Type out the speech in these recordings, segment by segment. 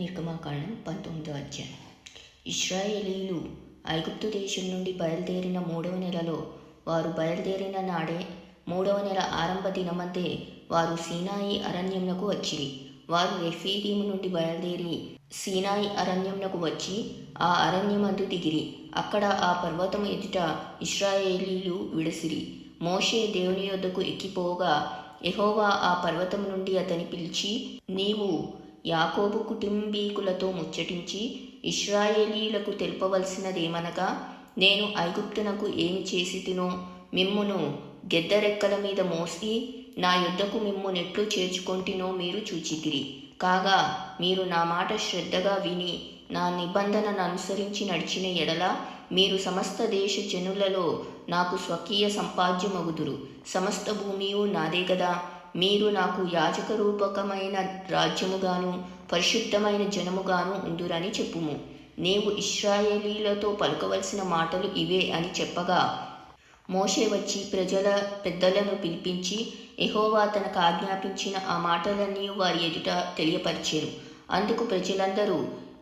నిర్గమకాండం 19వ అధ్యాయం. ఇశ్రాయేలీయులు ఐగుప్తు దేశం నుండి బయలుదేరిన 3వ నెలలో, వారు బయలుదేరిన నాడే 3వ నెల ఆరంభ దినమందే వారు సీనాయి అరణ్యమునకు వచ్చిరి. వారు రెఫీదీము నుండి బయలుదేరి సీనాయి అరణ్యమునకు వచ్చి ఆ అరణ్యమందు దిగిరి. అక్కడ ఆ పర్వతం ఎదుట ఇశ్రాయేలీయులు విడిసిరి. మోషే దేవుని యొద్దకు ఎక్కిపోగా యెహోవా ఆ పర్వతం నుండి అతని పిలిచి, నీవు యాకోబు కుటుంబీకులతో ముచ్చటించి ఇశ్రాయేలీయులకు తెలుపవలసినదేమనగా, నేను ఐగుప్తునకు ఏమి చేసితినో మిమ్మును గెద్దరెక్కల మీద మోసి నా యొద్దకు మిమ్ము నెట్లు చేర్చుకొంటినో మీరు చూచితిరి. కాగా మీరు నా మాట శ్రద్ధగా విని నా నిబంధనను అనుసరించి నడిచిన ఎడల మీరు సమస్త దేశ జనులలో నాకు స్వకీయ సంపాద్యమగుదురు. సమస్త భూమియు నాదే గదా. మీరు నాకు యాజక రూపకమైన రాజ్యముగాను పరిశుద్ధమైన జనముగాను ఉందురని చెప్పుము. నీవు ఇశ్రాయేలీలతో పలుకవలసిన మాటలు ఇవే అని చెప్పగా, మోషే వచ్చి ప్రజల పెద్దలను పిలిపించి యెహోవా తనకు ఆజ్ఞాపించిన ఆ మాటలన్నీ వారి ఎదుట తెలియపరిచెను. అందుకు ప్రజలందరూ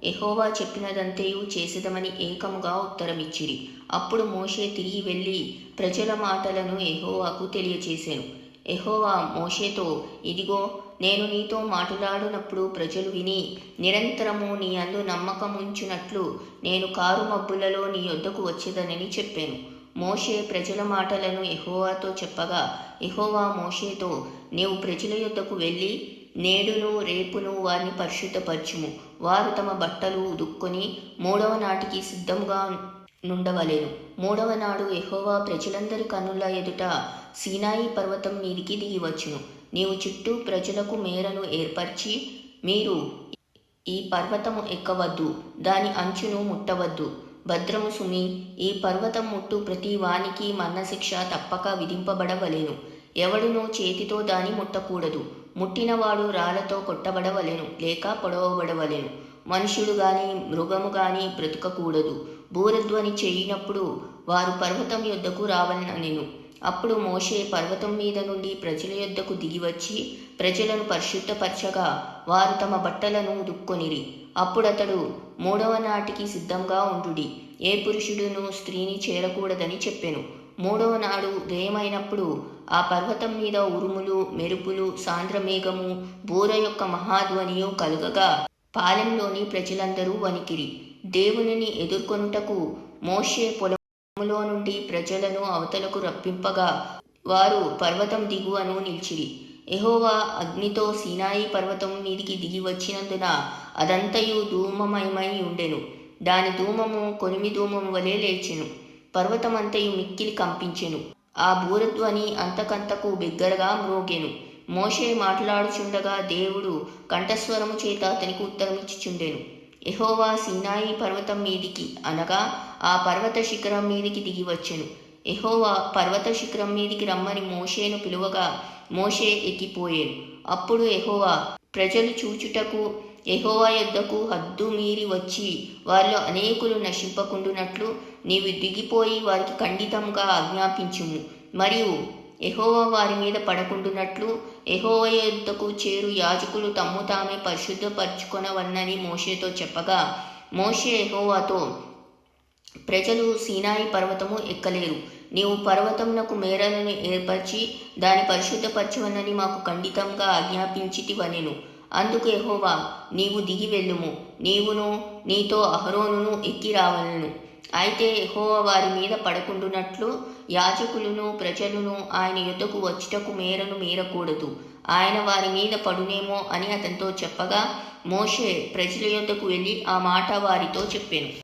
యెహోవా చెప్పినదంతయు చేసేదమని ఏకముగా ఉత్తరమిచ్చిరి. అప్పుడు మోషే తిరిగి వెళ్ళి ప్రజల మాటలను యెహోవాకు తెలియచేసెను. యెహోవా మోషేతో, ఇదిగో, నేను నీతో మాట్లాడినప్పుడు ప్రజలు విని నిరంతరము నీ యందు నమ్మకముంచునట్లు నేను కారు మబ్బులలో నీ యొద్దకు వచ్చేదనని చెప్పాను. మోషే ప్రజల మాటలను యెహోవాతో చెప్పగా, యెహోవా మోషేతో, నీవు ప్రజల యొద్దకు వెళ్ళి నేడును రేపును వారిని పరిశుద్ధపరచుము. వారు తమ బట్టలు ఉదుక్కొని 3వ నాటికి సిద్ధంగా నుండవలెను. 3వ నాడు యెహోవా ప్రజలందరి కన్నుల ఎదుట సీనాయి పర్వతం మీదికి దిగివచ్చును. నీవు చుట్టూ ప్రజలకు మేరను ఏర్పరిచి, మీరు ఈ పర్వతము ఎక్కవద్దు, దాని అంచును ముట్టవద్దు. భద్రము సుమి, ఈ పర్వతం ముట్టు ప్రతి వానికి మరణశిక్ష తప్పక విధింపబడవలెను. ఎవడునూ చేతితో దాని ముట్టకూడదు. ముట్టినవాడు రాళ్లతో కొట్టబడవలెను, లేక పొడవబడవలెను. మనుషుడు గాని మృగము గాని బ్రతుకకూడదు. బూరధ్వని చేయినప్పుడు వారు పర్వతం యొద్దకు రావలెనెను. అప్పుడు మోషే పర్వతం మీద నుండి ప్రజల యొద్దకు దిగివచ్చి ప్రజలను పరిశుద్ధపరచగా వారు తమ బట్టలను ఉదుక్కొనిరి. అప్పుడతడు 3వ నాటికి సిద్ధంగా ఉండుడి, ఏ పురుషుడును స్త్రీని చేరకూడదని చెప్పెను. 3వ నాడు ఉదయమైనప్పుడు ఆ పర్వతం మీద ఉరుములు, మెరుపులు, సాంద్రమేఘము, బూర యొక్క మహాధ్వనియు కలుగగా పాలెంలోని ప్రజలందరూ వణికిరి. దేవునిని ఎదుర్కొనుటకు మోషే పొలములో నుండి ప్రజలను అవతలకు రప్పింపగా వారు పర్వతం దిగువను నిలిచిరి. యెహోవా అగ్నితో సీనాయి పర్వతం మీదికి దిగి వచ్చినందున అదంతయు ధూమమయమై ఉండెను. దాని ధూమము కొనిమి ధూమము వలె లేచెను. పర్వతమంతయు మిక్కిలి కంపించెను. ఆ బూరధ్వని అంతకంతకు బిగ్గరగా మ్రోగెను. మోషే మాట్లాడుచుండగా దేవుడు కంఠస్వరము చేత అతనికి ఉత్తరమిచ్చుచుండెను. యెహోవా సీనాయి పర్వతం మీదికి, అనగా ఆ పర్వత శిఖరం మీదికి దిగి వచ్చెను. యెహోవా పర్వత శిఖరం మీదికి రమ్మని మోషేను పిలువగా మోషే ఎక్కిపోయాను. అప్పుడు యెహోవా ప్రజలు చూచుటకు యెహోవా యొద్దకు హద్దు మీరి వచ్చి వారిలో అనేకులు నశింపకుండునట్లు నీవు దిగిపోయి వారికి ఖండితంగా ఆజ్ఞాపించుము. మరియు యెహోవా వారి మీద పడకుండునట్లు యెహోవా యొద్దకు చేరు యాజకులు తమ్ము తామే పరిశుద్ధపరచుకొనవలెనని మోషేతో చెప్పగా, మోషే యెహోవాతో, ప్రజలు సీనాయి పర్వతము ఎక్కలేరు. నీవు పర్వతమునకు మేరలను ఏర్పరిచి దాన్ని పరిశుద్ధపరచవలెనని మాకు ఖండితంగా ఆజ్ఞాపించితివనెను. అందుకు యెహోవా, నీవు దిగి వెళ్ళుము, నీవును నీతో అహరోనును ఎక్కి రావలెను. అయితే యెహోవా వారి మీద పడకుండునట్లు యాజకులను ప్రజలను ఆయన యొద్దకు వచ్చుటకు మేరను మీరకూడదు. ఆయన వారి మీద పడునేమో అని అతనితో చెప్పగా మోషే ప్రజల యొద్దకు వెళ్ళి ఆ మాట వారితో చెప్పెను.